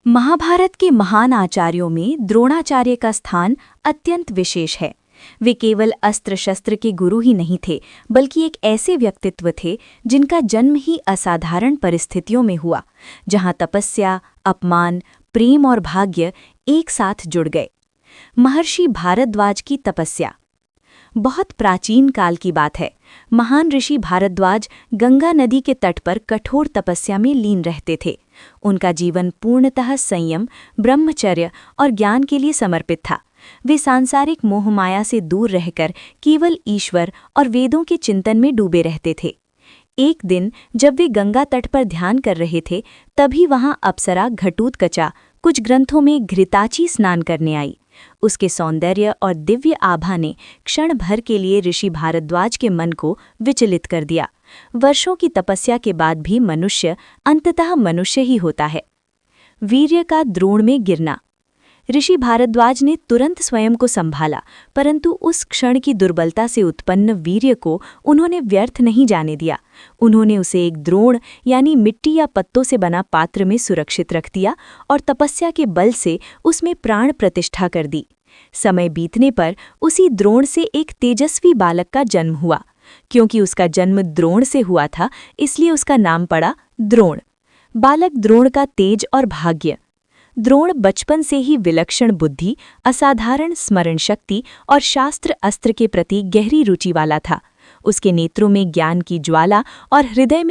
महाभारत के महान आचार्यों में द्रोणाचार्य का स्थान अत्यंत विशेष है। वे केवल अस्त्र शस्त्र के गुरु ही नहीं थे, बल्कि एक ऐसे व्यक्तित्व थे जिनका जन्म ही असाधारण परिस्थितियों में हुआ, जहां तपस्या, अपमान, प्रेम और भाग्य एक साथ जुड़ गए। महर्षि भारद्वाज की तपस्या बहुत प्राचीन काल की बात है। महान ऋषि भारद्वाज गंगा नदी के तट पर कठोर तपस्या में लीन रहते थे। उनका जीवन पूर्णतः संयम, ब्रह्मचर्य और ज्ञान के लिए समर्पित था। वे सांसारिक मोहमाया से दूर रहकर केवल ईश्वर और वेदों के चिंतन में डूबे रहते थे। एक दिन जब वे गंगा तट पर ध्यान कर रहे थे, तभी वहां अप्सरा घटोत्कचा कुछ ग्रंथों में घृताची स्नान करने आई। उसके सौंदर्य और दिव्य आभा ने क्षण भर के लिए ऋषि भारद्वाज के मन को विचलित कर दिया। वर्षों की तपस्या के बाद भी मनुष्य अंततः मनुष्य ही होता है। वीर्य का द्रोण में गिरना। ऋषि भारद्वाज ने तुरंत स्वयं को संभाला, परंतु उस क्षण की दुर्बलता से उत्पन्न वीर्य को उन्होंने व्यर्थ नहीं जाने दिया। उन्होंने उसे एक द्रोण यानी मिट्टी या पत्तों से बना पात्र में सुरक्षित रख दिया और तपस्या के बल से उसमें प्राण प्रतिष्ठा कर दी। समय बीतने पर उसी द्रोण से एक तेजस्वी बालक का जन्म हुआ। क्योंकि उसका जन्म द्रोण से हुआ था, इसलिए उसका नाम पड़ा द्रोण। बालक द्रोण का तेज और भाग्य। द्रोण बचपन से ही विलक्षण बुद्धि, असाधारण स्मरण शक्ति और शास्त्र अस्त्र के प्रति गहरी रुचि वाला था। उसके नेत्रों में ज्ञान की ज्वाला और हृदय में